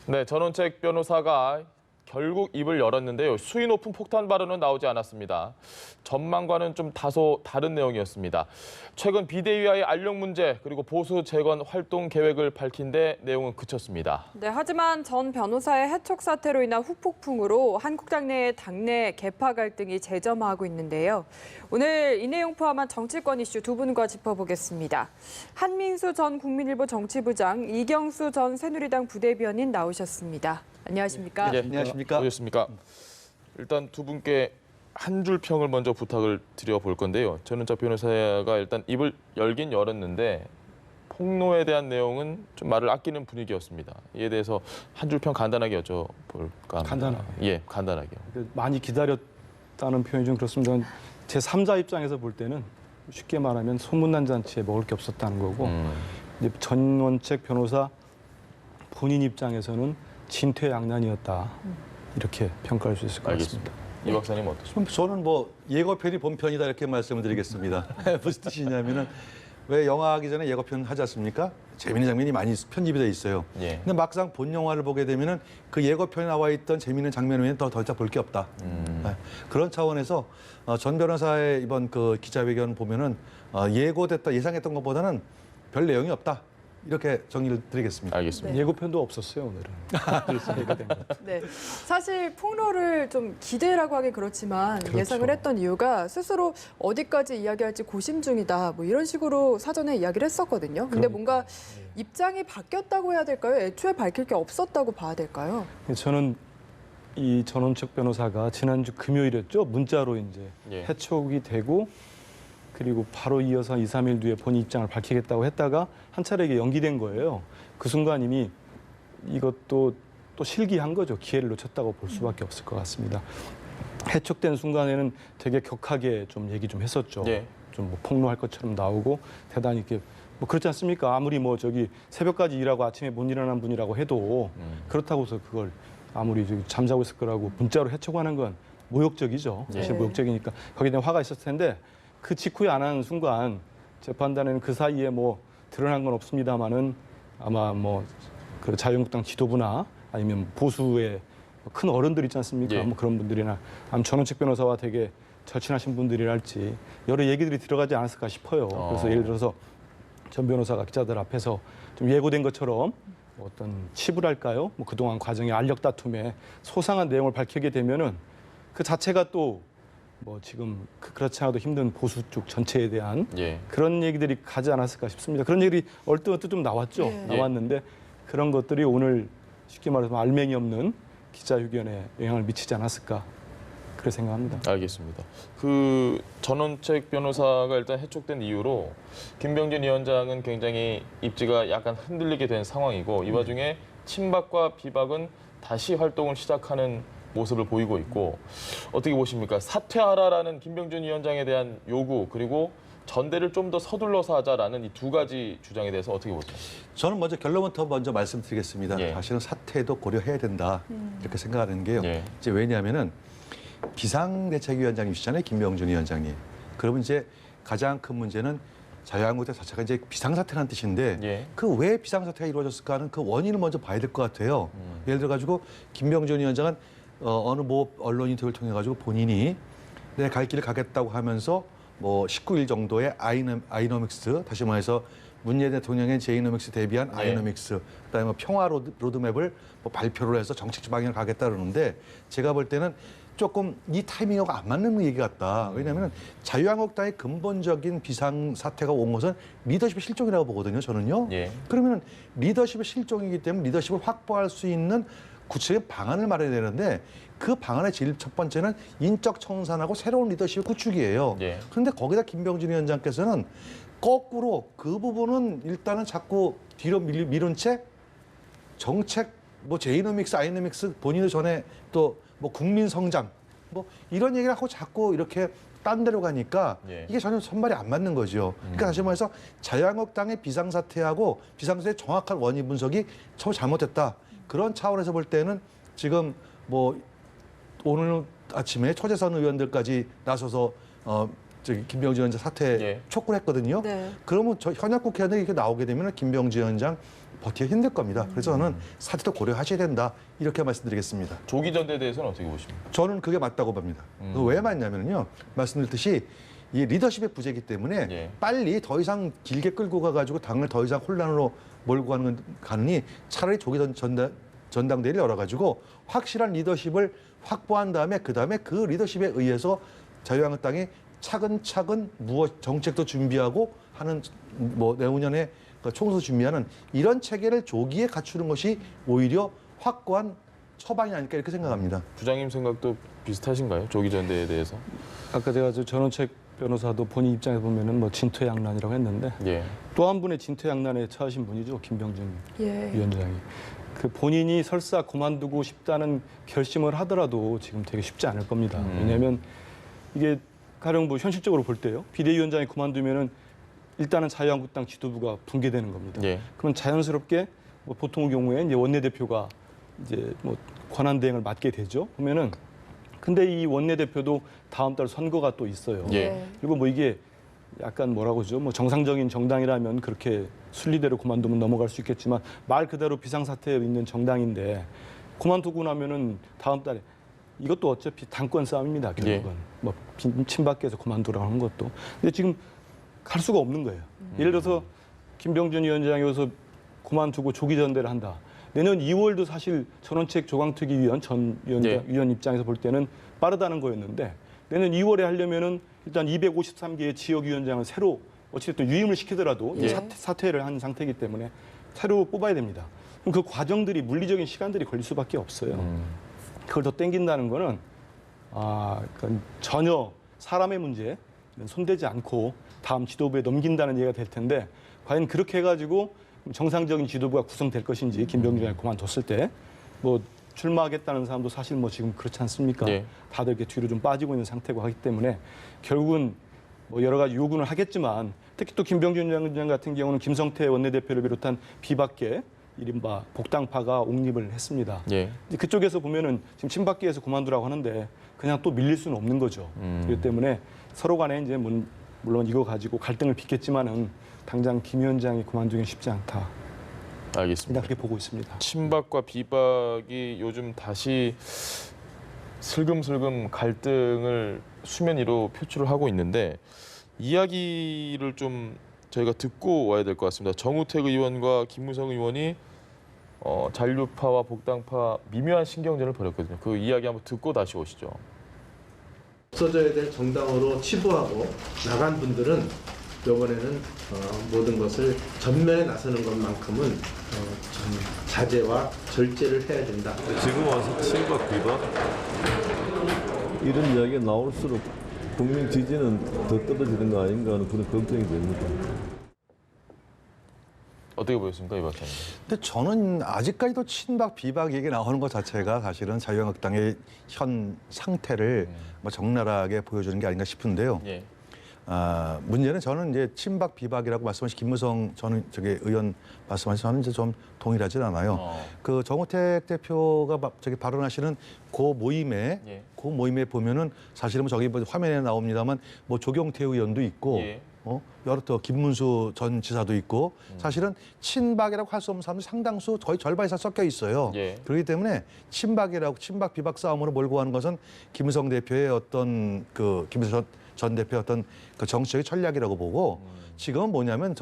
네, 전원책 변호사가 결국 입을 열었는데요. 수위 높은 폭탄 발언은 나오지 않았습니다. 전망과는 좀 다소 다른 내용이었습니다. 최근 비대위와의 알력 문제 그리고 보수 재건 활동 계획을 밝힌 데 내용은 그쳤습니다. 네, 하지만 전 변호사의 해촉 사태로 인한 후폭풍으로 한국당 내 당내 계파 갈등이 재점화하고 있는데요. 오늘 이 내용 포함한 정치권 이슈 두 분과 짚어보겠습니다. 한민수 전 국민일보 정치부장, 이경수 전 새누리당 부대변인 나오셨습니다. 안녕하십니까? 네, 안녕하십니까? 오셨습니까? 일단 두 분께 한 줄 평을 먼저 부탁을 드려볼 건데요. 전원책 변호사가 일단 입을 열긴 열었는데 폭로에 대한 내용은 좀 말을 아끼는 분위기였습니다. 이에 대해서 한 줄 평 간단하게 여쭤볼까 합니다. 간단하게? 예, 간단하게요. 많이 기다렸다는 표현이 좀 그렇습니다. 제 3자 입장에서 볼 때는 쉽게 말하면 소문난 잔치에 먹을 게 없었다는 거고 이제 전원책 변호사 본인 입장에서는 진퇴양난이었다. 이렇게 평가할 수 있을 것 같습니다. 이 박사님 어떠십니까? 저는 뭐 예고편이 본편이다 이렇게 말씀을 드리겠습니다. 무슨 뜻이냐면은 왜 영화 하기 전에 예고편 하지 않습니까? 재미있는 장면이 많이 편집이 돼 있어요. 예. 근데 막상 본 영화를 보게 되면은 그 예고편에 나와 있던 재미있는 장면 외에는 더 이상 볼 게 없다. 네. 그런 차원에서 전 변호사의 이번 그 기자회견 보면은 예고됐다 예상했던 것보다는 별 내용이 없다. 이렇게 정리를 드리겠습니다. 알겠습니다. 네. 예고편도 없었어요, 오늘은. 그래서 얘기가 된 거. 네, 사실 폭로를 좀 기대라고 하긴 그렇지만 그렇죠. 예상을 했던 이유가 스스로 어디까지 이야기할지 고심 중이다. 뭐 이런 식으로 사전에 이야기를 했었거든요. 근데 뭔가 입장이 바뀌었다고 해야 될까요? 애초에 밝힐 게 없었다고 봐야 될까요? 저는 이 전원책 변호사가 지난주 금요일이었죠. 문자로 이제 예. 해촉이 되고 그리고 바로 이어서 2, 3일 뒤에 본인 입장을 밝히겠다고 했다가 한 차례 이게 연기된 거예요. 그 순간 이미 이것도 또 실기한 거죠. 기회를 놓쳤다고 볼 수밖에 없을 것 같습니다. 해촉된 순간에는 되게 격하게 좀 얘기 좀 했었죠. 예. 좀 뭐 폭로할 것처럼 나오고 대단히 이렇게 뭐 그렇지 않습니까? 아무리 뭐 저기 새벽까지 일하고 아침에 못 일어난 분이라고 해도 그렇다고 해서 그걸 아무리 저기 잠자고 있을 거라고 문자로 해촉하는 건 모욕적이죠. 사실 네. 모욕적이니까 거기에 대한 화가 있었을 텐데 그 직후에 안 하는 순간 재판단에는 그 사이에 뭐 드러난 건 없습니다만은 아마 뭐 그 자유한국당 지도부나 아니면 보수의 큰 어른들 있지 않습니까? 예. 뭐 그런 분들이나 아니면 전원책 변호사와 되게 절친하신 분들이랄지 여러 얘기들이 들어가지 않았을까 싶어요. 그래서 예를 들어서 전 변호사가 기자들 앞에서 좀 예고된 것처럼 어떤 치부랄까요? 뭐 그동안 과정의 알력 다툼에 소상한 내용을 밝히게 되면은 그 자체가 또 뭐 지금 그렇지 않아도 힘든 보수 쪽 전체에 대한 예. 그런 얘기들이 가지 않았을까 싶습니다. 그런 얘기들이 얼뜻얼뜻 좀 나왔죠. 예. 나왔는데 그런 것들이 오늘 쉽게 말해서 알맹이 없는 기자회견에 영향을 미치지 않았을까 그렇게 생각합니다. 알겠습니다. 그 전원책 변호사가 일단 해촉된 이유로 김병준 위원장은 굉장히 입지가 약간 흔들리게 된 상황이고 이 와중에 친박과 비박은 다시 활동을 시작하는 모습을 보이고 있고 어떻게 보십니까? 사퇴하라라는 김병준 위원장에 대한 요구 그리고 전대를 좀 더 서둘러서 하자라는 이 두 가지 주장에 대해서 어떻게 보세요? 저는 먼저 결론부터 먼저 말씀드리겠습니다. 예. 사실은 사퇴도 고려해야 된다 이렇게 생각하는 게요. 예. 이제 왜냐하면은 비상대책위원장님이시잖아요, 김병준 위원장님. 그러면 이제 가장 큰 문제는 자유한국당 자체가 이제 비상사태라는 뜻인데 예. 그 왜 비상사태가 이루어졌을까 하는 그 원인을 먼저 봐야 될 것 같아요. 예를 들어 가지고 김병준 위원장은 어느 뭐 언론 인터뷰를 통해 가지고 본인이 내 갈 길을 가겠다고 하면서 뭐 19일 정도의 아이노믹스 다시 말해서 문재인 대통령의 제이노믹스 대비한 네. 아이노믹스 그다음에 뭐 평화 로드맵을 뭐 발표를 해서 정책 방향을 가겠다 그러는데 제가 볼 때는 조금 이 타이밍하고 안 맞는 얘기 같다. 왜냐하면 자유한국당의 근본적인 비상사태가 온 것은 리더십의 실종이라고 보거든요. 저는요. 예. 그러면 리더십의 실종이기 때문에 리더십을 확보할 수 있는 구체적인 방안을 마련해야 되는데 그 방안의 제일 첫 번째는 인적 청산하고 새로운 리더십의 구축이에요. 예. 그런데 거기다 김병준 위원장께서는 거꾸로 그 부분은 일단은 자꾸 뒤로 미룬 채 정책 뭐 제이노믹스, 아이노믹스 본인의 전에 또 뭐 국민 성장 뭐 이런 얘기를 하고 자꾸 이렇게 딴 데로 가니까 예. 이게 전혀 선발이 안 맞는 거죠. 그러니까 다시 말해서 자유한국당의 비상사태하고 비상사태의 정확한 원인 분석이 처음 잘못됐다. 그런 차원에서 볼 때는 지금 뭐 오늘 아침에 초재선 의원들까지 나서서 저기 김병준 위원장 사퇴 예. 촉구를 했거든요. 네. 그러면 저 현역 국회의원들이 이렇게 나오게 되면 김병준 위원장 버티기 힘들 겁니다. 그래서 저는 사태도 고려하셔야 된다 이렇게 말씀드리겠습니다. 조기 전대에 대해서는 어떻게 보십니까? 저는 그게 맞다고 봅니다. 왜 맞냐면요. 말씀드렸듯이 이 리더십의 부재이기 때문에 예. 빨리 더 이상 길게 끌고 가가지고 당을 더 이상 혼란으로 몰고 가느니 차라리 조기 전당대회를 열어가지고 확실한 리더십을 확보한 다음에 그다음에 그 리더십에 의해서 자유한국당이 차근차근 무엇 정책도 준비하고 하는 뭐 내후년에 그 총선 준비하는 이런 체계를 조기에 갖추는 것이 오히려 확고한 처방이 아닐까 이렇게 생각합니다. 부장님 생각도 비슷하신가요? 조기 전대에 대해서? 아까 제가 전원책 변호사도 본인 입장에서 보면은 뭐 진퇴양난이라고 했는데 예. 또 한 분의 진퇴양난에 처하신 분이죠. 김병준 예. 위원장이. 그 본인이 설사 그만두고 싶다는 결심을 하더라도 지금 되게 쉽지 않을 겁니다. 왜냐하면 이게 가령 뭐 현실적으로 볼 때요. 비대위원장이 그만두면은 일단은 자유한국당 지도부가 붕괴되는 겁니다. 예. 그럼 자연스럽게 뭐 보통의 경우에 이제 원내대표가 이제 뭐 권한 대행을 맡게 되죠. 그러면은 근데 이 원내대표도 다음 달 선거가 또 있어요. 예. 그리고 뭐 이게 약간 뭐라고 하죠? 뭐 정상적인 정당이라면 그렇게 순리대로 그만두면 넘어갈 수 있겠지만 말 그대로 비상사태에 있는 정당인데 그만두고 나면은 다음 달에 이것도 어차피 당권 싸움입니다. 결국은 뭐 친박계에서 그만두라고 하는 것도. 근데 지금 갈 수가 없는 거예요. 예를 들어서 김병준 위원장이 여기서 그만두고 조기 전대를 한다. 내년 2월도 사실 전원책 조강특위 위원 전 위원 입장에서 볼 때는 빠르다는 거였는데 내년 2월에 하려면은 일단 253개의 지역위원장을 새로 어찌됐든 유임을 시키더라도 예. 사퇴를 한 상태이기 때문에 새로 뽑아야 됩니다. 그럼 그 과정들이 물리적인 시간들이 걸릴 수밖에 없어요. 그걸 더 땡긴다는 거는 그러니까 전혀 사람의 문제에 손대지 않고 다음 지도부에 넘긴다는 얘기가 될 텐데 과연 그렇게 해가지고 정상적인 지도부가 구성될 것인지 김병준 위원장이 그만뒀을 때 뭐 출마하겠다는 사람도 사실 뭐 지금 그렇지 않습니까? 예. 다들 이렇게 뒤로 좀 빠지고 있는 상태고 하기 때문에 결국은 뭐 여러 가지 요구는 하겠지만 특히 또 김병준 위원장 같은 경우는 김성태 원내대표를 비롯한 비박계 이른바 복당파가 옹립을 했습니다. 예. 이제 그쪽에서 보면은 지금 친박계에서 그만두라고 하는데 그냥 또 밀릴 수는 없는 거죠. 그렇기 때문에 서로 간에 이제 물론 이거 가지고 갈등을 빚겠지만은 당장 김 위원장이 그만두기는 쉽지 않다. 알겠습니다. 그렇게 보고 있습니다. 친박과 비박이 요즘 다시 슬금슬금 갈등을 수면 위로 표출을 하고 있는데 이야기를 좀 저희가 듣고 와야 될 것 같습니다. 정우택 의원과 김무성 의원이 잔류파와 복당파 미묘한 신경전을 벌였거든요. 그 이야기 한번 듣고 다시 오시죠. 없어져야 될 정당으로 치부하고 나간 분들은 이번에는 모든 것을 전면에 나서는 것만큼은 좀 자제와 절제를 해야 된다. 지금 와서 친박 비박 이런 이야기가 나올수록 국민 지지는 더 떨어지는 거 아닌가 하는 그런 걱정이 됩니다. 어떻게 보였습니까, 이 박사님? 근데 저는 아직까지도 친박 비박 얘기 나오는 것 자체가 사실은 자유한국당의 현 상태를 뭐 적나라하게 보여주는 게 아닌가 싶은데요. 예. 문제는 저는 이제 친박 비박이라고 말씀하신 김무성 의원 말씀하신 저는 이제 좀 동일하진 않아요. 그 정우택 대표가 발언하시는 그 모임에 예. 그 모임에 보면은 사실은 뭐 저기 뭐 화면에 나옵니다만 뭐 조경태 의원도 있고 예. 여러 또 김문수 전 지사도 있고 사실은 친박이라고 할 수 없는 사람들이 상당수 거의 절반 이상 섞여 있어요. 예. 그렇기 때문에 친박 비박 싸움으로 몰고 가는 것은 김무성 대표의 어떤 김무성 전 대표의 어떤 그 정치적인 전략이라고 보고 지금은 뭐냐면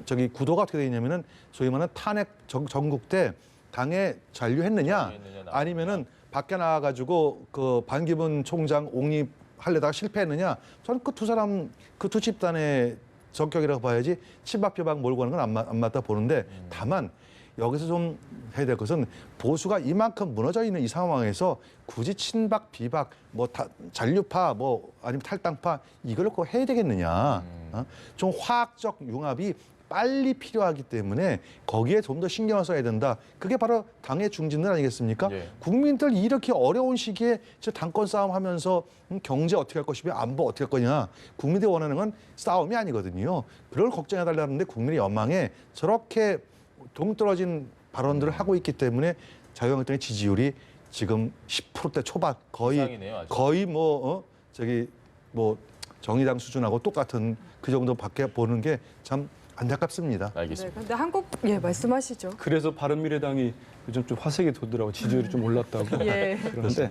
저기 구도가 어떻게 되어 있냐면은 소위 말하는 탄핵 전국 때 당에 잔류했느냐 아니면은 밖에 나와가지고 그 반기문 총장 옹립하려다가 실패했느냐 저는 그 두 사람 그 두 집단의 성격이라고 봐야지 친박 비박 몰고 가는 건 안 맞다 보는데 다만 여기서 좀 해야 될 것은 보수가 이만큼 무너져 있는 이 상황에서 굳이 친박, 비박, 뭐 잔류파, 뭐 아니면 탈당파 이걸 꼭 해야 되겠느냐? 좀 화학적 융합이 빨리 필요하기 때문에 거기에 좀 더 신경을 써야 된다. 그게 바로 당의 중진들 아니겠습니까? 예. 국민들 이렇게 어려운 시기에 당권 싸움하면서 경제 어떻게 할 것이며 안보 어떻게 할 거냐. 국민들이 원하는 건 싸움이 아니거든요. 그걸 걱정해달라는데 국민의 연망에 저렇게 동떨어진 발언들을 하고 있기 때문에 자유한국당의 지지율이 지금 10%대 초반 이상이네요, 아주. 거의 뭐 정의당 수준하고 똑같은 그 정도밖에 보는 게 참 안타깝습니다. 네, 알겠습니다. 근데 한국 말씀하시죠. 그래서 바른미래당이 요즘 좀 화색이 돋더라고 지지율이 좀 올랐다고. 예. 그런데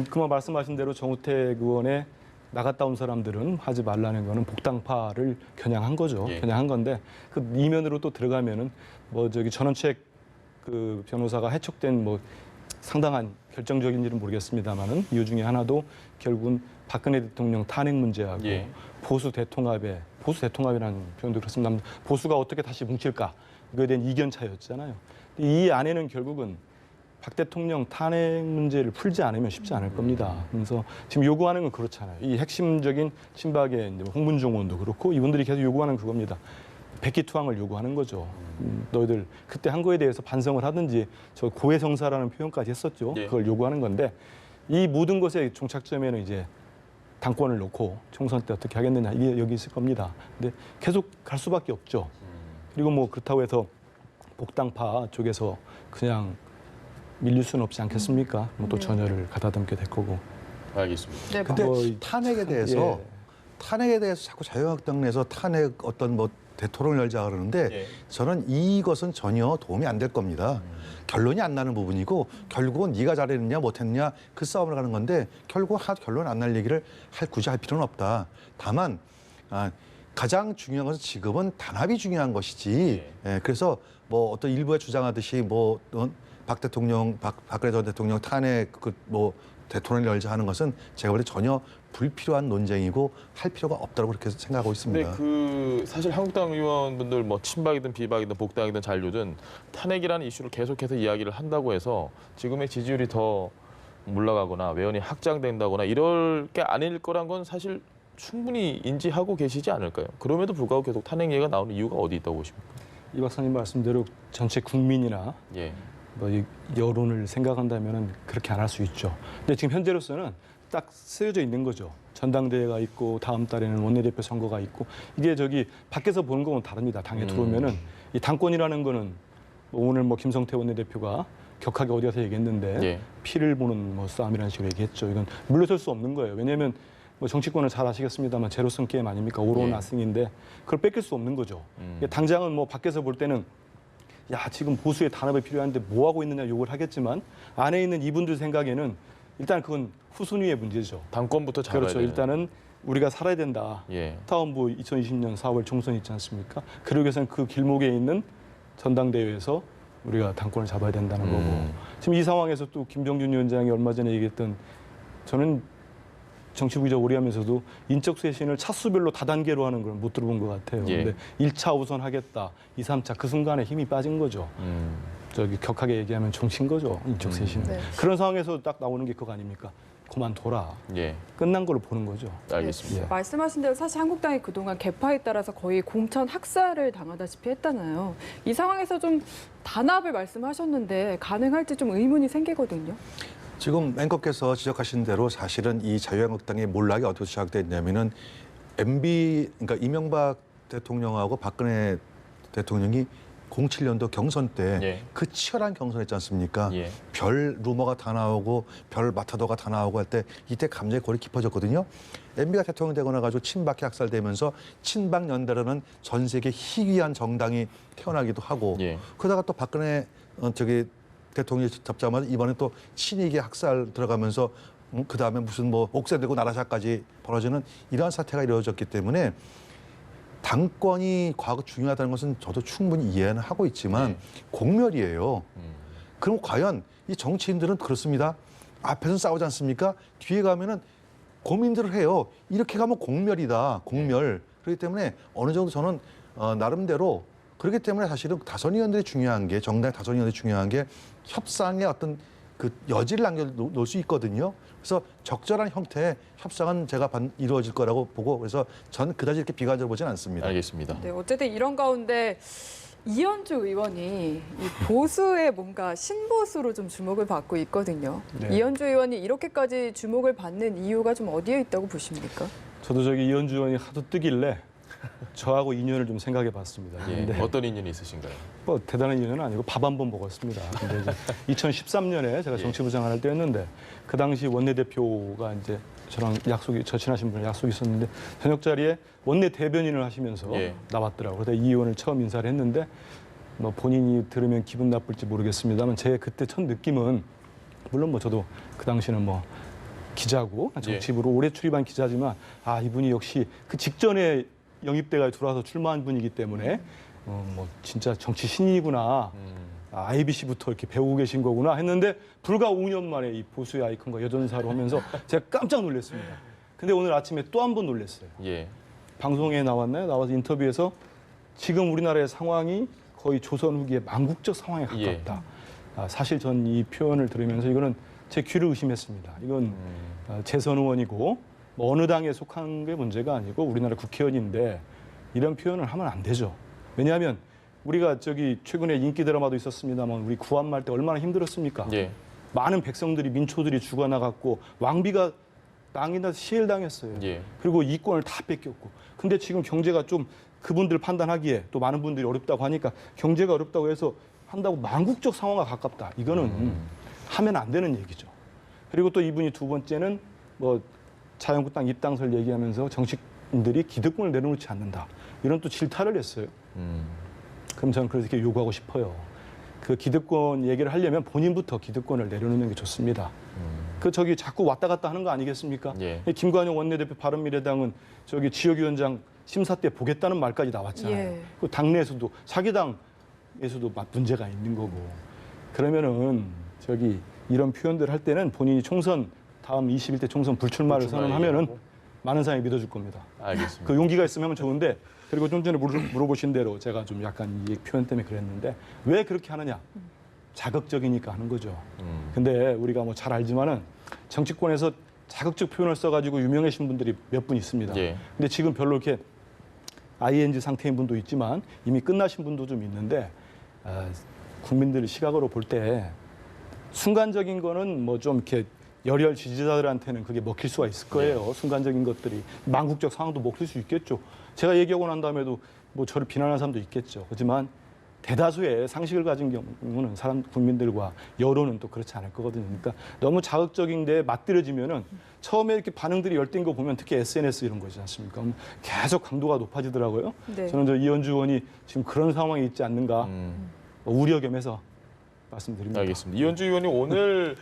그만 말씀하신 대로 정우택 의원의 나갔다 온 사람들은 하지 말라는 거는 복당파를 겨냥한 거죠. 예. 겨냥한 건데 그 이면으로 또 들어가면은 뭐 저기 전원책 그 변호사가 해촉된 뭐 상당한 결정적인지는 모르겠습니다만은 이유 중에 하나도 결국은 박근혜 대통령 탄핵 문제하고 예. 보수 대통합이라는 표현도 그렇습니다. 보수가 어떻게 다시 뭉칠까 이거에 대한 이견 차이였잖아요. 이 안에는 결국은 박 대통령 탄핵 문제를 풀지 않으면 쉽지 않을 겁니다. 그래서 지금 요구하는 건 그렇잖아요. 이 핵심적인 친박의 이제 홍문종 의원도 그렇고 이분들이 계속 요구하는 그겁니다. 백기투항을 요구하는 거죠. 너희들 그때 한 거에 대해서 반성을 하든지 저 고해성사라는 표현까지 했었죠. 예. 그걸 요구하는 건데 이 모든 것의 종착점에는 이제 당권을 놓고 총선 때 어떻게 하겠느냐 이게 여기 있을 겁니다. 근데 계속 갈 수밖에 없죠. 그리고 뭐 그렇다고 해서 복당파 쪽에서 그냥 밀릴 수는 없지 않겠습니까? 뭐 또 네. 전열을 가다듬게 될 거고. 알겠습니다. 네, 근데 뭐 탄핵에 대해서 자꾸 자유한국당 내에서 탄핵 어떤 뭐 대토론을 열자 그러는데 예. 저는 이것은 전혀 도움이 안 될 겁니다. 결론이 안 나는 부분이고 결국은 네가 잘했느냐 못했느냐 그 싸움을 가는 건데 결국 결론 안 날 얘기를 굳이 할 필요는 없다. 다만 가장 중요한 것은 지금은 단합이 중요한 것이지. 예, 그래서 뭐 어떤 일부에 주장하듯이 뭐 박 대통령, 박근혜 전 대통령 탄핵 뭐 대토론을 열자 하는 것은 제가 볼 때 전혀 불필요한 논쟁이고 할 필요가 없다고 그렇게 생각하고 있습니다. 근데 그 사실 한국당 의원분들 뭐 친박이든 비박이든 복당이든 잔류든 탄핵이라는 이슈를 계속해서 이야기를 한다고 해서 지금의 지지율이 더 올라가거나 외연이 확장된다거나 이럴 게 아닐 거란 건 사실 충분히 인지하고 계시지 않을까요? 그럼에도 불구하고 계속 탄핵 얘기가 나오는 이유가 어디 있다고 보십니까? 이 박사님 말씀대로 전체 국민이나 예. 뭐 이 여론을 생각한다면은 그렇게 안 할 수 있죠. 근데 지금 현재로서는 딱 쓰여져 있는 거죠. 전당대회가 있고 다음 달에는 원내대표 선거가 있고 이게 저기 밖에서 보는 거는 다릅니다. 당에 들어오면은 이 당권이라는 거는 뭐 오늘 뭐 김성태 원내대표가 격하게 어디 가서 얘기했는데 예. 피를 보는 뭐 싸움이라는 식으로 얘기했죠. 이건 물러설 수 없는 거예요. 왜냐하면 뭐 정치권을 잘 아시겠습니다만 제로섬 게임 아닙니까? 오로는 예. 나승인데 그걸 뺏길 수 없는 거죠. 당장은 뭐 밖에서 볼 때는 야 지금 보수의 단합이 필요한데 뭐 하고 있느냐 욕을 하겠지만 안에 있는 이분들 생각에는 일단 그건 후순위의 문제죠. 당권부터 잡아야 그렇죠. 되는. 일단은 우리가 살아야 된다. 예. 다음 뭐 2020년 4월 총선 있지 않습니까? 그러기 위해서는 그 길목에 있는 전당대회에서 우리가 당권을 잡아야 된다는 거고. 지금 이 상황에서 또 김병준 위원장이 얼마 전에 얘기했던 저는 정치 부기자 오래 하면서도 인적 쇄신을 차수별로 다단계로 하는 걸 못 들어본 것 같아요. 예. 근데 1차 우선 하겠다. 2, 3차 그 순간에 힘이 빠진 거죠. 저기 격하게 얘기하면 종친 거죠. 인적 쇄신. 네. 그런 상황에서 딱 나오는 게 그거 아닙니까? 그만둬라. 예. 끝난 걸로 보는 거죠. 알겠습니다. 말씀하신 대로 사실 한국당이 그동안 개파에 따라서 거의 공천 학살을 당하다시피 했잖아요. 이 상황에서 좀 단합을 말씀하셨는데 가능할지 좀 의문이 생기거든요. 지금 앵커께서 지적하신 대로 사실은 이 자유한국당의 몰락이 어디서 시작됐냐면은 MB 그러니까 이명박 대통령하고 박근혜 대통령이 07년도 경선 때 예. 그 치열한 경선했지 않습니까? 예. 별 루머가 다 나오고 별 마타도가 다 나오고 할 때 이때 감정이 골이 깊어졌거든요. MB가 대통령 되고 나가지고 친박이 학살되면서 친박 연대라는 전 세계 희귀한 정당이 태어나기도 하고 예. 그러다가 또 박근혜 대통령이 잡자마자 이번에 또 친이계 학살 들어가면서 그 다음에 무슨 뭐 옥새 들고 나라샤까지 벌어지는 이러한 사태가 이루어졌기 때문에 당권이 과거 중요하다는 것은 저도 충분히 이해는 하고 있지만 공멸이에요. 그럼 과연 이 정치인들은 그렇습니다. 앞에서는 싸우지 않습니까? 뒤에 가면은 고민들을 해요. 이렇게 가면 공멸이다. 공멸. 그렇기 때문에 어느 정도 저는 나름대로 그렇기 때문에 사실은 다선 의원들이 중요한 게 정당의 다선 의원들이 중요한 게 협상의 어떤 그 여지를 남겨놓을 수 있거든요. 그래서 적절한 형태의 협상은 제가 이루어질 거라고 보고 그래서 저는 그다지 이렇게 비관적으로 보지는 않습니다. 알겠습니다. 네, 어쨌든 이런 가운데 이현주 의원이 이 보수의 뭔가 신보수로 좀 주목을 받고 있거든요. 네. 이현주 의원이 이렇게까지 주목을 받는 이유가 좀 어디에 있다고 보십니까? 저도 저기 이현주 의원이 하도 뜨길래 저하고 인연을 좀 생각해 봤습니다. 예. 근데 어떤 인연이 있으신가요? 뭐 대단한 인연은 아니고 밥 한 번 먹었습니다. 근데 이제 2013년에 제가 예. 정치부장을 할 때였는데 그 당시 원내대표가 이제 저랑 절친하신 분이 약속이 있었는데 저녁 자리에 원내 대변인을 하시면서 예. 나왔더라고요. 그래서 이 의원을 처음 인사를 했는데 뭐 본인이 들으면 기분 나쁠지 모르겠습니다만 제 그때 첫 느낌은 물론 뭐 저도 그 당시는 뭐 기자고 정치부로 오래 출입한 기자지만 아 이분이 역시 그 직전에 영입대가 들어와서 출마한 분이기 때문에 뭐 진짜 정치 신인이구나. IBC부터 이렇게 배우고 계신 거구나 했는데 불과 5년 만에 이 보수의 아이콘과 여전사로 하면서 제가 깜짝 놀랐습니다. 근데 오늘 아침에 또 한 번 놀랐어요. 예. 방송에 나왔나요? 나와서 인터뷰에서 지금 우리나라의 상황이 거의 조선 후기의 망국적 상황에 가깝다. 사실 전 이 표현을 들으면서 이거는 제 귀를 의심했습니다. 이건 재선 의원이고 뭐 어느 당에 속한 게 문제가 아니고 우리나라 국회의원인데 이런 표현을 하면 안 되죠. 왜냐하면 우리가 저기 최근에 인기 드라마도 있었습니다만 우리 구한말 때 얼마나 힘들었습니까? 예. 많은 백성들이 민초들이 죽어나갔고 왕비가 땅이나 시해당했어요. 예. 그리고 이권을 다 뺏겼고. 근데 지금 경제가 좀 그분들 판단하기에 또 많은 분들이 어렵다고 하니까 경제가 어렵다고 해서 한다고 망국적 상황과 가깝다. 이거는 하면 안 되는 얘기죠. 그리고 또 이분이 두 번째는 뭐 자유한국당 입당설 얘기하면서 정치인들이 기득권을 내려놓지 않는다. 이런 또 질타를 했어요. 그럼 저는 그래서 이렇게 요구하고 싶어요. 그 기득권 얘기를 하려면 본인부터 기득권을 내려놓는 게 좋습니다. 그 저기 자꾸 왔다 갔다 하는 거 아니겠습니까? 예. 김관영 원내대표 바른미래당은 저기 지역위원장 심사 때 보겠다는 말까지 나왔잖아요. 예. 그 당내에서도 자기 당에서도 문제가 있는 거고. 그러면은 저기 이런 표현들 할 때는 본인이 총선 다음 21대 총선 불출마를 선언하면은 많은 사람이 믿어줄 겁니다. 알겠습니다. 그 용기가 있으면 좋은데 그리고 좀 전에 물어보신 대로 제가 좀 약간 이 표현 때문에 그랬는데 왜 그렇게 하느냐? 자극적이니까 하는 거죠. 근데 우리가 뭐 잘 알지만은 정치권에서 자극적 표현을 써가지고 유명해진 분들이 몇 분 있습니다. 예. 근데 지금 별로 이렇게 ING 상태인 분도 있지만 이미 끝나신 분도 좀 있는데 국민들 시각으로 볼 때 순간적인 거는 뭐 좀 이렇게 열혈 지지자들한테는 그게 먹힐 수가 있을 거예요. 순간적인 것들이 망국적 상황도 먹힐 수 있겠죠. 제가 얘기하고 난 다음에도 뭐 저를 비난하는 사람도 있겠죠. 하지만 대다수의 상식을 가진 경우는 국민들과 여론은 또 그렇지 않을 거거든요. 그러니까 너무 자극적인데 맞들여지면은 처음에 이렇게 반응들이 열띤 거 보면 특히 SNS 이런 거지 않습니까? 계속 강도가 높아지더라고요. 네. 저는 저 이현주 의원이 지금 그런 상황이 있지 않는가 우려 겸해서 말씀드립니다. 알겠습니다. 이현주 의원이 오늘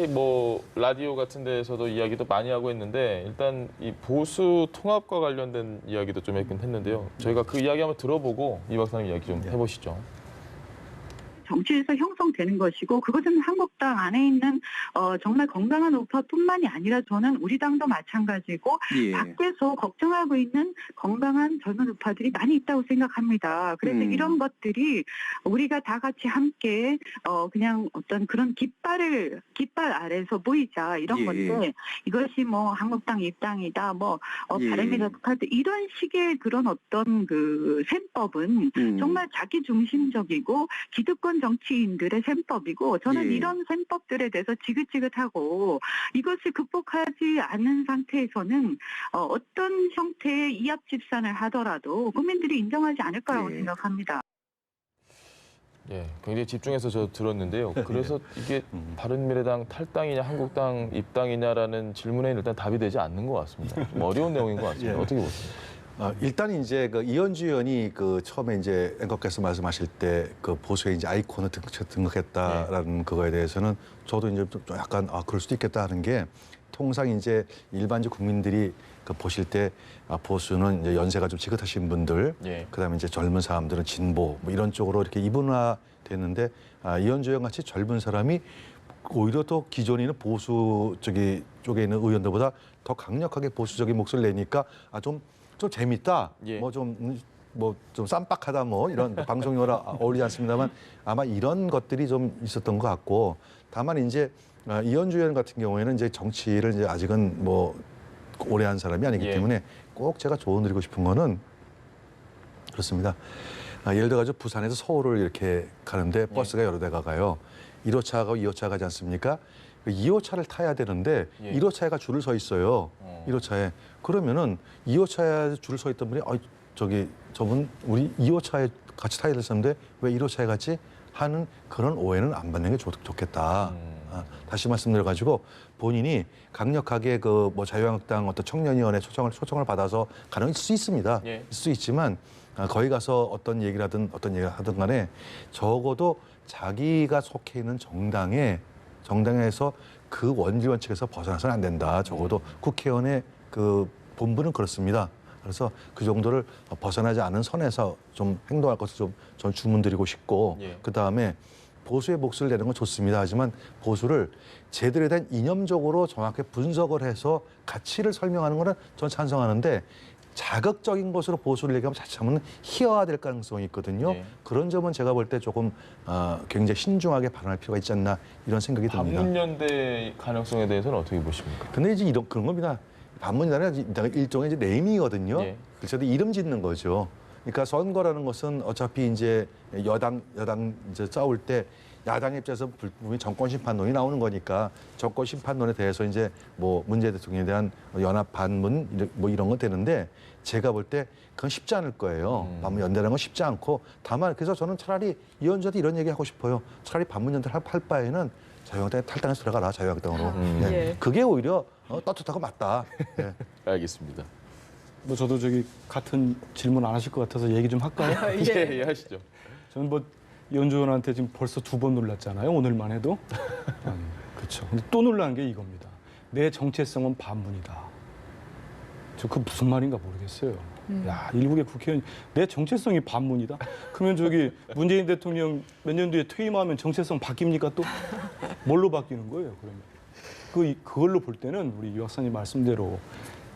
뭐 라디오 같은 데서도 이야기도 많이 하고 있는데 일단 이 보수 통합과 관련된 이야기도 좀 했긴 했는데요. 저희가 그 이야기 한번 들어보고 이 박사님 이야기 좀 해보시죠. 정치에서 형성되는 것이고 그것은 한국당 안에 있는 정말 건강한 우파뿐만이 아니라 저는 우리 당도 마찬가지고 밖에서 걱정하고 있는 건강한 젊은 우파들이 많이 있다고 생각합니다. 그래서 이런 것들이 우리가 다 같이 함께 그냥 어떤 그런 깃발 아래서 모이자 이런 건데 이것이 뭐 한국당 입당이다 뭐 바른미래당 이런 식의 그런 어떤 그 셈법은 정말 자기 중심적이고 기득권 정치인들의 셈법이고 저는 이런 셈법들에 대해서 지긋지긋하고 이것을 극복하지 않는 상태에서는 어떤 형태의 이합 집산을 하더라도 국민들이 인정하지 않을 거라고 생각합니다. 예, 굉장히 집중해서 저 들었는데요. 그래서 이게 바른미래당 탈당이냐 한국당 입당이냐라는 질문에 일단 답이 되지 않는 것 같습니다. 좀 어려운 내용인 것 같습니다. 어떻게 보세요? 일단 이제 그 이현주 의원이 그 처음에 이제 앵커께서 말씀하실 때 그 보수의 이제 아이콘을 등극했다라는 그거에 대해서는 저도 이제 좀 약간 그럴 수도 있겠다 하는 게 통상 이제 일반적 국민들이 그 보실 때 보수는 이제 연세가 좀 지긋하신 분들, 그다음에 이제 젊은 사람들은 진보 뭐 이런 쪽으로 이렇게 이분화됐는데 이현주 의원 같이 젊은 사람이 오히려 더 기존에 있는 보수 쪽에 있는 의원들보다 더 강력하게 보수적인 목소리를 내니까 좀 재밌다. 뭐 좀 쌈박하다 뭐 이런 방송용어라 어울리지 않습니다만 아마 이런 것들이 좀 있었던 것 같고 다만 이제 이현주 의원 같은 경우에는 이제 정치를 이제 아직은 뭐 오래 한 사람이 아니기 때문에 꼭 제가 조언드리고 싶은 거는 그렇습니다. 예를 들어가지고 부산에서 서울을 이렇게 가는데 버스가 여러 대가 가요. 1호차가 2호차 가지 않습니까? 2호차를 타야 되는데 예. 1호차가 줄을 서 있어요. 1호차에. 그러면은 2호차에 줄을 서 있던 분이 저분 우리 2호차에 같이 타야 됐었는데 왜 1호차에 같이 하는 그런 오해는 안 받는 게 좋겠다. 다시 말씀드려가지고 본인이 강력하게 그 뭐 자유한국당 어떤 청년위원회 초청을 받아서 가능할 수 있습니다. 예. 있을 수 있지만 거기 가서 어떤 얘기를 하든 간에 적어도 자기가 속해 있는 정당에서 그 원리 원칙에서 벗어나서는 안 된다. 적어도 국회의원의 그 본부는 그렇습니다. 그래서 그 정도를 벗어나지 않은 선에서 좀 행동할 것을 좀 저는 주문드리고 싶고 예. 그다음에 보수의 몫을 내는 건 좋습니다. 하지만 보수를 제대로 된 이념적으로 정확하게 분석을 해서 가치를 설명하는 거는 전 찬성하는데 자극적인 것으로 보수를 얘기하면 자칫하면 희화화될 가능성이 있거든요. 네. 그런 점은 제가 볼 때 조금 굉장히 신중하게 발언할 필요가 있지 않나 이런 생각이 듭니다. 반문연대 가능성에 대해서는 어떻게 보십니까? 근데 이제 그런 겁니다. 반문이라는 일종의 이제 네이밍이거든요. 예. 그래서 이름 짓는 거죠. 그러니까 선거라는 것은 어차피 이제 여당 이제 싸울 때 야당 입장에서 분명히 정권 심판론이 나오는 거니까 정권 심판론에 대해서 이제 뭐 문재인 대통령에 대한 연합 반문 뭐 이런 건 되는데 제가 볼 때 그건 쉽지 않을 거예요. 반문 연대라는 건 쉽지 않고 다만 그래서 저는 차라리 이현주한테 이런 얘기 하고 싶어요. 차라리 반문 연대를 할 바에는 자유한국당에 탈당해서 들어가라 자유한국당으로. 예. 예. 그게 오히려 떳떳하고 맞다. 예. 알겠습니다. 뭐 저도 같은 질문 안 하실 것 같아서 얘기 좀 할까요? 예, 하시죠. 저는 뭐 이현주 의원한테 지금 벌써 2번 놀랐잖아요. 오늘만 해도. 그렇죠. 근데 또 놀란 게 이겁니다. 내 정체성은 반문이다. 저 그 무슨 말인가 모르겠어요. 야, 일국의 국회의원 내 정체성이 반문이다. 그러면 문재인 대통령 몇 년 뒤에 퇴임하면 정체성 바뀝니까 또? 뭘로 바뀌는 거예요? 그러면 그걸로 볼 때는 우리 유 박사님 말씀대로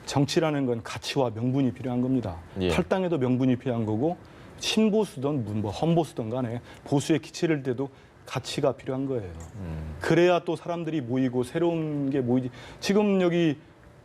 정치라는 건 가치와 명분이 필요한 겁니다. 예. 탈당에도 명분이 필요한 거고 신보수든 뭐 험보수든 간에 보수의 기치를 대도 가치가 필요한 거예요. 그래야 또 사람들이 모이고 새로운 게 모이지. 지금 여기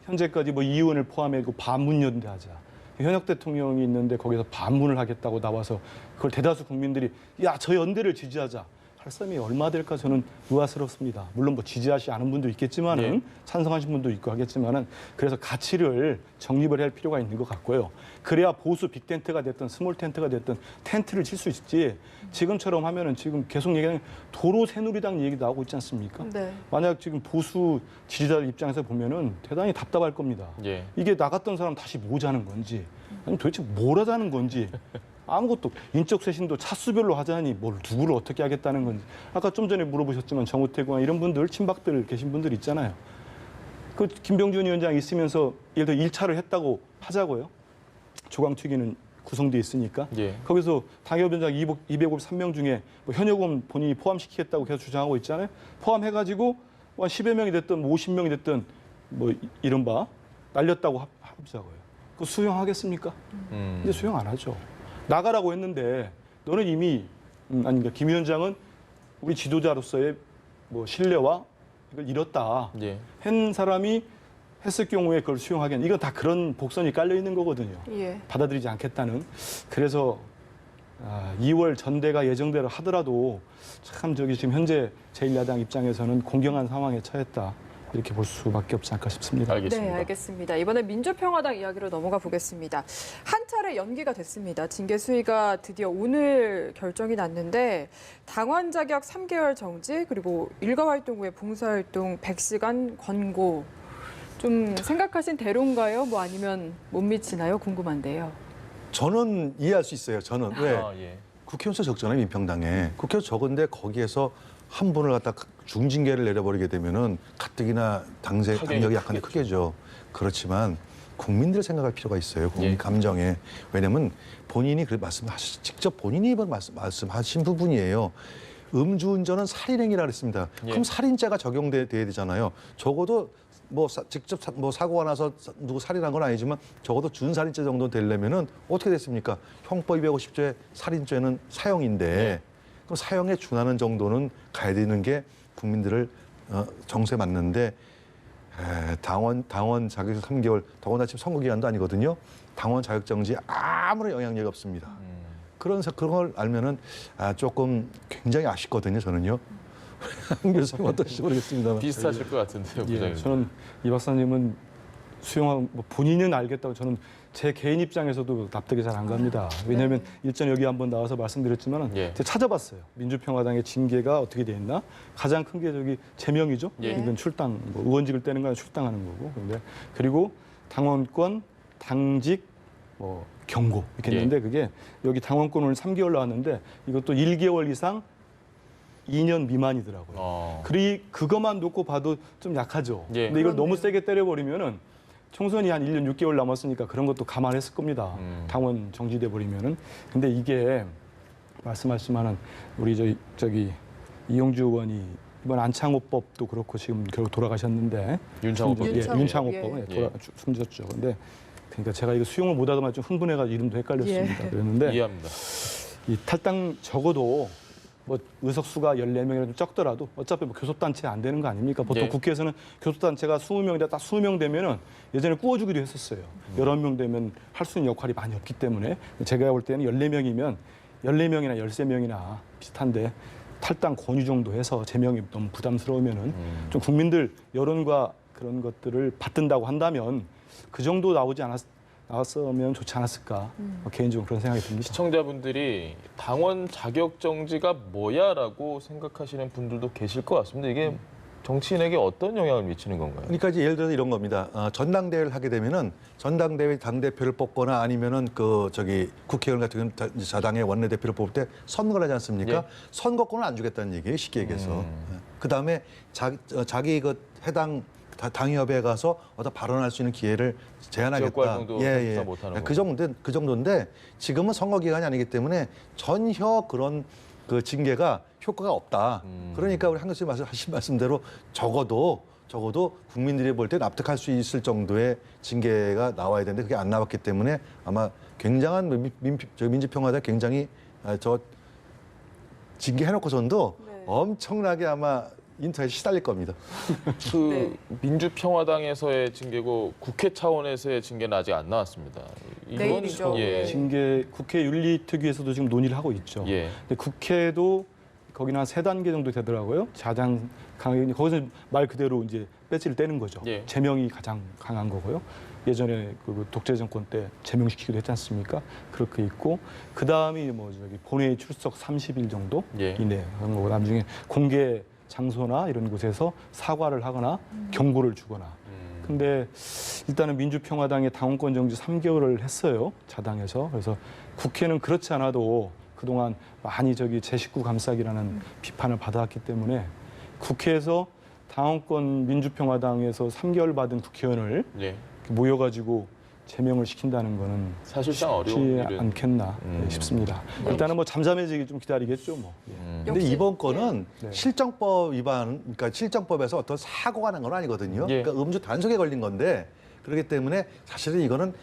현재까지 뭐 이 의원을 포함해 반문연대하자. 현역 대통령이 있는데 거기서 반문을 하겠다고 나와서 그걸 대다수 국민들이 야, 저 연대를 지지하자. 할 사람이 얼마 될까 저는 의아스럽습니다. 물론 뭐 지지하지 않은 분도 있겠지만은 네. 찬성하신 분도 있고 하겠지만은 그래서 가치를 정립을 할 필요가 있는 것 같고요. 그래야 보수 빅텐트가 됐든 스몰 텐트가 됐든 텐트를 칠 수 있지. 지금처럼 하면은 지금 계속 얘기하는 도로 새누리당 얘기 나오고 있지 않습니까? 네. 만약 지금 보수 지지자들 입장에서 보면은 대단히 답답할 겁니다. 예. 이게 나갔던 사람 다시 뭐자는 건지, 아니면 도대체 뭘 하자는 건지. 아무것도 인적 쇄신도 차수별로 하자니 뭘 누구를 어떻게 하겠다는 건지. 아까 좀 전에 물어보셨지만 정우택 의원 이런 분들 친박들 계신 분들 있잖아요. 그 김병준 위원장 있으면서 예를 들어 1차를 했다고 하자고요. 조강특위는 구성돼 있으니까. 예. 거기서 당협위원장 253명 중에 뭐 현역원 본인이 포함시키겠다고 계속 주장하고 있잖아요. 포함해가지고 한 10여 명이 됐든 50명이 됐든 뭐 이른바 날렸다고 하자고요. 그 수용하겠습니까? 근데 수용 안 하죠. 나가라고 했는데 너는 이미 아니 김 위원장은 우리 지도자로서의 뭐 신뢰와 이걸 잃었다. 예. 한 사람이 했을 경우에 그걸 수용하기엔 이건 다 그런 복선이 깔려 있는 거거든요. 예. 받아들이지 않겠다는. 그래서 2월 전대가 예정대로 하더라도 참 지금 현재 제1야당 입장에서는 공경한 상황에 처했다. 이렇게 볼 수밖에 없지 않을까 싶습니다. 알겠습니다. 네, 알겠습니다. 이번에 민주평화당 이야기로 넘어가 보겠습니다. 한 차례 연기가 됐습니다. 징계 수위가 드디어 오늘 결정이 났는데 당원 자격 3개월 정지 그리고 일가 활동 후에 봉사활동 100시간 권고. 좀 생각하신 대로인가요? 뭐 아니면 못 미치나요? 궁금한데요. 저는 이해할 수 있어요. 저는 왜 예. 국회의원 수 적잖아요. 민평당에 국회의원 적은데 거기에서 한 분을 갖다 중징계를 내려버리게 되면은 가뜩이나 당력이 약한데 크게죠. 그렇지만 국민들 생각할 필요가 있어요. 국민 예. 감정에. 왜냐하면 본인이 직접 본인이 말씀하신 부분이에요. 음주운전은 살인행위라 그랬습니다. 예. 그럼 살인죄가 적용돼야 되잖아요. 적어도 뭐 직접 뭐 사고가 나서 누구 살인한 건 아니지만 적어도 준살인죄 정도 되려면은 어떻게 됐습니까? 형법 250조의 살인죄는 사형인데 그럼 사형에 준하는 정도는 가야 되는 게 국민들을 정서에 맞는데 당원 자격 3개월 더군다나 지금 선거 기간도 아니거든요. 당원 자격 정지에 아무런 영향력이 없습니다. 그런 걸 알면은 조금 굉장히 아쉽거든요. 저는요. 한 교수님 어떠실지 모르겠습니다만. 비슷하실 것 같은데요, 예, 부장님. 저는 이 박사님은 수용하고 뭐 본인은 알겠다고 저는 제 개인 입장에서도 납득이 잘 안 갑니다. 왜냐하면 일전 여기 한번 나와서 말씀드렸지만은 예. 제가 찾아봤어요. 민주평화당의 징계가 어떻게 돼 있나? 가장 큰 게 저기 제명이죠. 예. 이건 출당, 뭐 의원직을 떼는 건 출당하는 거고. 근데 그리고 당원권, 당직, 뭐 경고 이렇게 예. 했는데 그게 여기 당원권 오늘 3개월 나왔는데 이것도 1개월 이상 2년 미만이더라고요. 그것만 놓고 봐도 좀 약하죠. 예. 근데 이걸 너무 세게 때려버리면은 총선이 한 1년 6개월 남았으니까 그런 것도 감안했을 겁니다. 당원 정지돼 버리면은. 근데 이게 말씀하시면은 우리 저기 이용주 의원이 이번 안창호법도 그렇고 지금 결국 돌아가셨는데 윤창호법. 윤창호법 예. 숨졌죠. 근데 그러니까 제가 이거 수용을 못하다만 좀 흥분해가지고 이름도 헷갈렸습니다. 그랬는데 이해합니다. 이 탈당 적어도 뭐 의석수가 14명이라 좀 적더라도 어차피 뭐 교섭단체 안 되는 거 아닙니까? 보통 예. 국회에서는 교섭단체가 20명이다 딱 20명 되면은 예전에 꾸어주기도 했었어요. 11명 되면 할 수 있는 역할이 많이 없기 때문에 제가 볼 때는 14명이면 14명이나 13명이나 비슷한데 탈당 권유 정도 해서 제명이 너무 부담스러우면은 좀 국민들 여론과 그런 것들을 받든다고 한다면 그 정도 나왔으면 좋지 않았을까 개인적으로 그런 생각이 듭니다. 시청자분들이 당원 자격 정지가 뭐야라고 생각하시는 분들도 계실 것 같습니다. 이게 정치인에게 어떤 영향을 미치는 건가요? 그러니까 이제 예를 들어서 이런 겁니다. 전당대회를 하게 되면은 전당대회 당대표를 뽑거나 아니면은 국회의원 같은 경우는 자당의 원내대표를 뽑을 때 선거를 하지 않습니까? 예. 선거권을 안 주겠다는 얘기예요, 쉽게 얘기해서. 그다음에 자기 해당 당협에 가서 어떤 발언할 수 있는 기회를 제한하겠다. 지역활동도 행사 못하는 거고. 그 정도인데 지금은 선거 기간이 아니기 때문에 전혀 그런 그 징계가 효과가 없다. 그러니까 우리 한 교수님 하신 말씀대로 적어도 국민들이 볼 때 납득할 수 있을 정도의 징계가 나와야 되는데 그게 안 나왔기 때문에 아마 굉장한 민주평화당 굉장히 징계해놓고선도 엄청나게 아마 인터넷에 시달릴 겁니다. 민주평화당에서의 징계고 국회 차원에서의 징계는 아직 안 나왔습니다. 내일이죠. 예. 징계 국회 윤리특위에서도 지금 논의를 하고 있죠. 예. 근데 국회도 거기는 한 3단계 정도 되더라고요. 가장 강하게 거기서 말 그대로 이제 배지를 떼는 거죠. 예. 제명이 가장 강한 거고요. 예전에 그 독재 정권 때 제명시키기도 했지 않습니까? 그렇게 있고 그 다음이 본회의 출석 30일 정도 예. 이내 그런 거고 나중에 공개 장소나 이런 곳에서 사과를 하거나 경고를 주거나. 근데 일단은 민주평화당의 당원권 정지 3개월을 했어요. 자당에서. 그래서 국회는 그렇지 않아도 그동안 많이 제 식구 감싸기라는 비판을 받아왔기 때문에 국회에서 당원권 민주평화당에서 3개월 받은 국회의원을 예. 모여가지고 제명을 시킨다는 거는 사실상 어려운 쉽지 일은 않겠나 싶습니다. 일단은 뭐 잠잠해지기 좀 기다리겠죠. 뭐. 근데 역시, 이번 건은 네. 실정법 위반, 그러니까 실정법에서 어떤 사고가 난 건 아니거든요. 예. 그러니까 음주 단속에 걸린 건데 그렇기 때문에 사실은 이거는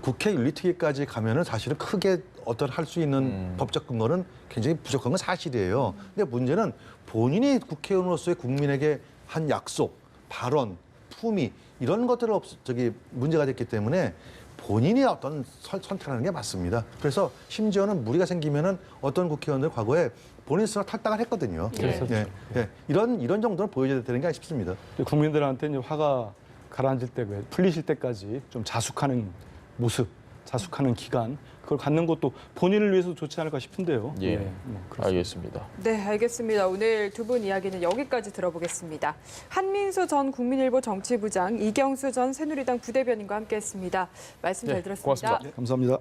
국회 윤리특위까지 가면은 사실은 크게 어떤 할 수 있는 법적 근거는 굉장히 부족한 건 사실이에요. 근데 문제는 본인이 국회의원으로서의 국민에게 한 약속, 발언, 품위 이런 것들을 문제가 됐기 때문에 본인이 어떤 선택하는 게 맞습니다. 그래서 심지어는 무리가 생기면은 어떤 국회의원들 과거에 본인 스스로 탈당을 했거든요. 이런 정도는 보여줘야 되는 게 아닌가 싶습니다. 국민들한테 이제 화가 가라앉을 때, 풀리실 때까지 좀 자숙하는 모습, 자숙하는 기간, 그걸 갖는 것도 본인을 위해서 좋지 않을까 싶은데요. 예. 뭐 그렇습니다. 알겠습니다. 네, 알겠습니다. 오늘 두 분 이야기는 여기까지 들어보겠습니다. 한민수 전 국민일보 정치부장, 이경수 전 새누리당 부대변인과 함께했습니다. 말씀 잘 네, 들었습니다. 고맙습니다. 감사합니다.